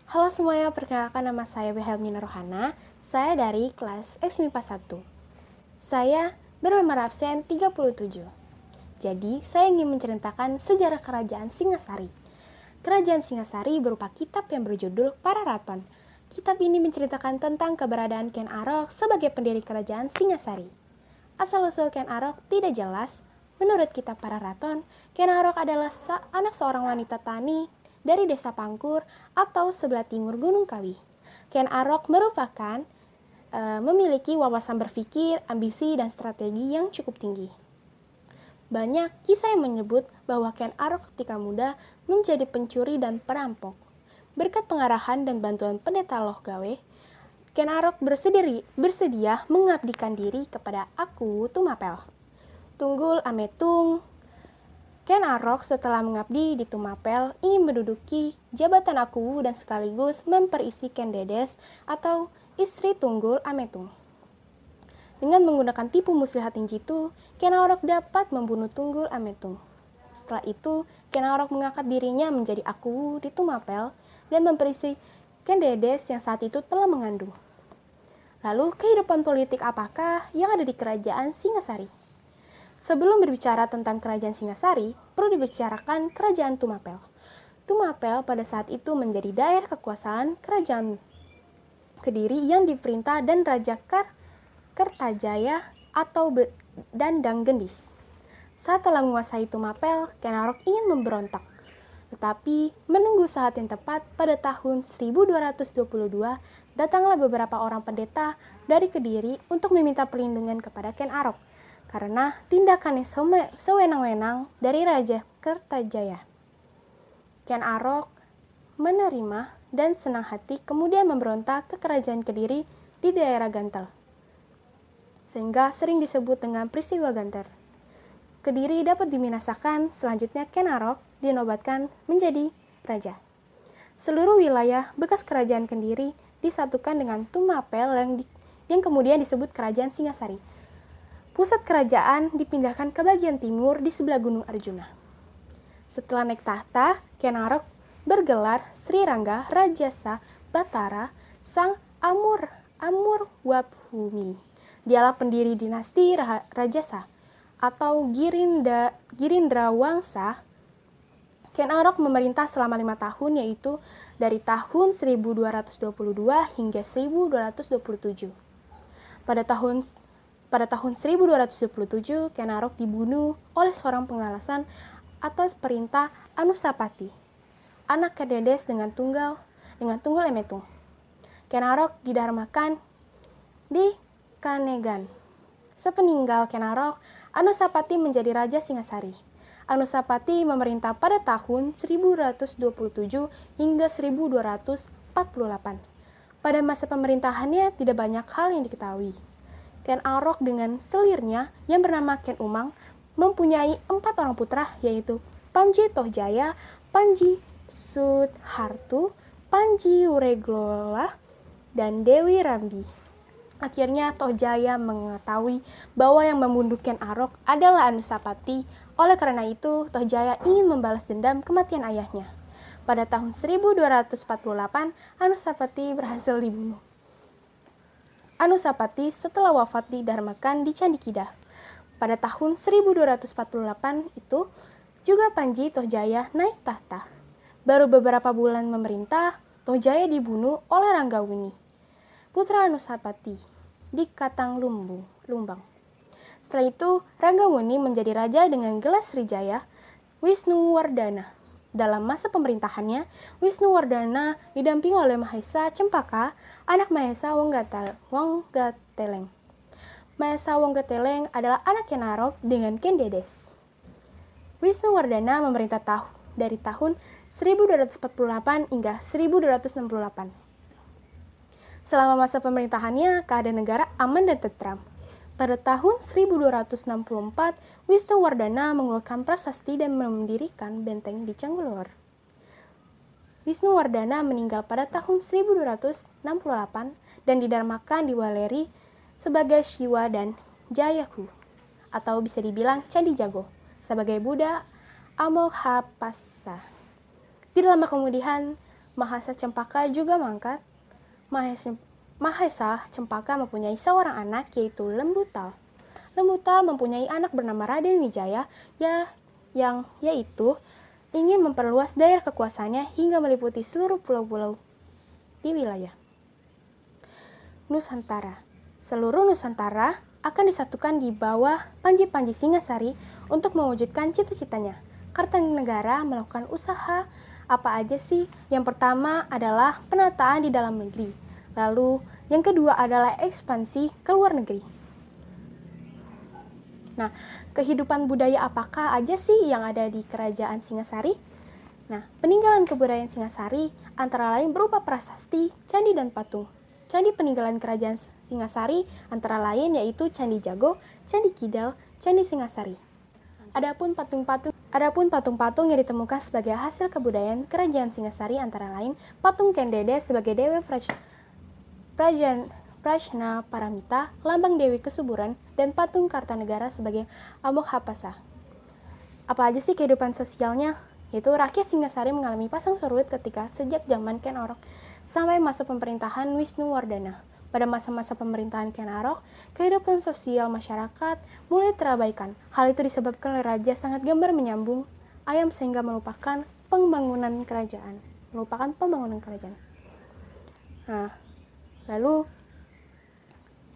Halo semuanya, perkenalkan nama saya Wilhelmina Rohana. Saya dari kelas X MIPA 1. Saya bernomor absen 37. Jadi, saya ingin menceritakan sejarah Kerajaan Singasari. Kerajaan Singasari berupa kitab yang berjudul Pararaton. Kitab ini menceritakan tentang keberadaan Ken Arok sebagai pendiri Kerajaan Singasari. Asal-usul Ken Arok tidak jelas. Menurut kitab Pararaton, Ken Arok adalah anak seorang wanita tani dari desa Pangkur atau sebelah timur Gunung Kawi. Ken Arok merupakan memiliki wawasan berpikir, ambisi, dan strategi yang cukup tinggi. Banyak kisah yang menyebut bahwa Ken Arok ketika muda menjadi pencuri dan perampok. Berkat pengarahan dan bantuan pendeta Loh Gawe, Ken Arok bersedia mengabdikan diri kepada Aku Tumapel. Tunggul Ametung. Ken Arok setelah mengabdi di Tumapel ingin menduduki jabatan Aku dan sekaligus memperisi Ken Dedes atau istri Tunggul Ametung. Dengan menggunakan tipu muslihat Jitu, Ken Arok dapat membunuh Tunggul Ametung. Setelah itu, Ken Arok mengangkat dirinya menjadi Aku di Tumapel dan memperisi Ken Dedes yang saat itu telah mengandung. Lalu, kehidupan politik apakah yang ada di Kerajaan Singasari? Sebelum berbicara tentang Kerajaan Singasari, perlu dibicarakan Kerajaan Tumapel. Tumapel pada saat itu menjadi daerah kekuasaan Kerajaan Kediri yang diperintah dan Raja Kertajaya atau Dandang Gendis. Saat telah menguasai Tumapel, Ken Arok ingin memberontak. Tetapi menunggu saat yang tepat pada tahun 1222, datanglah beberapa orang pendeta dari Kediri untuk meminta perlindungan kepada Ken Arok karena tindakan yang sewenang-wenang dari Raja Kertajaya. Ken Arok menerima dan senang hati kemudian memberontak ke Kerajaan Kediri di daerah Gantel, sehingga sering disebut dengan peristiwa Ganter. Kediri dapat diminasakan, selanjutnya Ken Arok dinobatkan menjadi raja. Seluruh wilayah bekas Kerajaan Kediri disatukan dengan Tumapel yang kemudian disebut Kerajaan Singasari. Pusat kerajaan dipindahkan ke bagian timur di sebelah Gunung Arjuna. Setelah naik tahta, Ken Arok bergelar Sri Rangga Rajasa Batara Sang Amurwabhumi. Dialah pendiri dinasti Rajasa atau Girindra Wangsa. Ken Arok memerintah selama 5 tahun, yaitu dari tahun 1222 hingga 1227. Pada tahun 1227, Ken Arok dibunuh oleh seorang pengalasan atas perintah Anusapati, anak Ken Dedes dengan Tunggul Ametung. Ken Arok didharmakan di Kanegan. Sepeninggal Ken Arok, Anusapati menjadi Raja Singasari. Anusapati memerintah pada tahun 1227 hingga 1248. Pada masa pemerintahannya tidak banyak hal yang diketahui. Ken Arok dengan selirnya yang bernama Ken Umang mempunyai 4 orang putra, yaitu Panji Tohjaya, Panji Sudhartu, Panji Ureglola, dan Dewi Rambi. Akhirnya Tohjaya mengetahui bahwa yang membunuh Ken Arok adalah Anusapati. Oleh karena itu, Tohjaya ingin membalas dendam kematian ayahnya. Pada tahun 1248, Anusapati berhasil dibunuh. Anusapati setelah wafat didharmakan di Candi Kidah. Pada tahun 1248 itu, juga Panji Tohjaya naik tahta. Baru beberapa bulan memerintah, Tohjaya dibunuh oleh Ranggawuni, putra Anusapati, di Katang Lumbang. Setelah itu, Ranggawuni menjadi raja dengan gelar Srijaya Wisnuwardana. Dalam masa pemerintahannya, Wisnuwardana didampingi oleh Mahesa Cempaka, anak Mahesa Wonggateleng. Mahesa Wonggateleng adalah anak Ken Arok dengan Ken Dedes. Wisnuwardana memerintah dari tahun 1248 hingga 1268. Selama masa pemerintahannya, keadaan negara aman dan tentram. Pada tahun 1264, Wisnuwardana mengeluarkan prasasti dan mendirikan benteng di Canggulor. Wisnuwardana meninggal pada tahun 1268 dan didharmakan di Waleri sebagai Shiva dan Jayaku, atau bisa dibilang Candi Jago, sebagai Buddha Amoghapassa. Tidak lama kemudian, Mahasa Cempaka juga mangkat. Mahesa Cempaka mempunyai seorang anak yaitu Lembutal. Lembutal mempunyai anak bernama Raden Wijaya yang yaitu ingin memperluas daerah kekuasaannya hingga meliputi seluruh pulau-pulau di wilayah Nusantara. Seluruh Nusantara akan disatukan di bawah Panji Singasari untuk mewujudkan cita-citanya. Kartanegara melakukan usaha apa aja sih? Yang pertama adalah penataan di dalam negeri. Lalu yang kedua adalah ekspansi ke luar negeri. Nah, kehidupan budaya apakah aja sih yang ada di Kerajaan Singasari? Nah, peninggalan kebudayaan Singasari antara lain berupa prasasti, candi, dan patung. Candi peninggalan Kerajaan Singasari antara lain yaitu Candi Jago, Candi Kidal, Candi Singasari. Adapun patung-patung yang ditemukan sebagai hasil kebudayaan Kerajaan Singasari antara lain patung Kendede sebagai Dewi Prajna Paramita, lambang Dewi Kesuburan, dan patung Kartanegara sebagai Amoghapasa. Apa aja sih kehidupan sosialnya? Yaitu rakyat Singasari mengalami pasang surut ketika sejak zaman Ken Arok sampai masa pemerintahan Wisnuwardana. Pada masa-masa pemerintahan Ken Arok, kehidupan sosial masyarakat mulai terabaikan. Hal itu disebabkan oleh raja sangat gemar menyambung ayam sehingga melupakan pembangunan kerajaan. Nah, lalu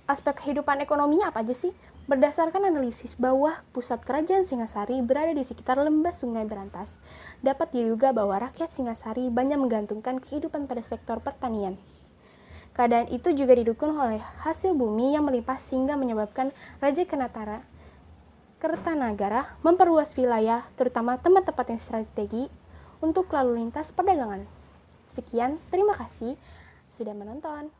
aspek kehidupan ekonomi apa aja sih? Berdasarkan analisis bahwa pusat kerajaan Singasari berada di sekitar lembah Sungai Berantas, dapat diduga bahwa rakyat Singasari banyak menggantungkan kehidupan pada sektor pertanian. Keadaan itu juga didukung oleh hasil bumi yang melimpah sehingga menyebabkan Raja Kertanagara memperluas wilayah, terutama tempat-tempat yang strategi untuk lalu lintas perdagangan. Sekian, terima kasih sudah menonton.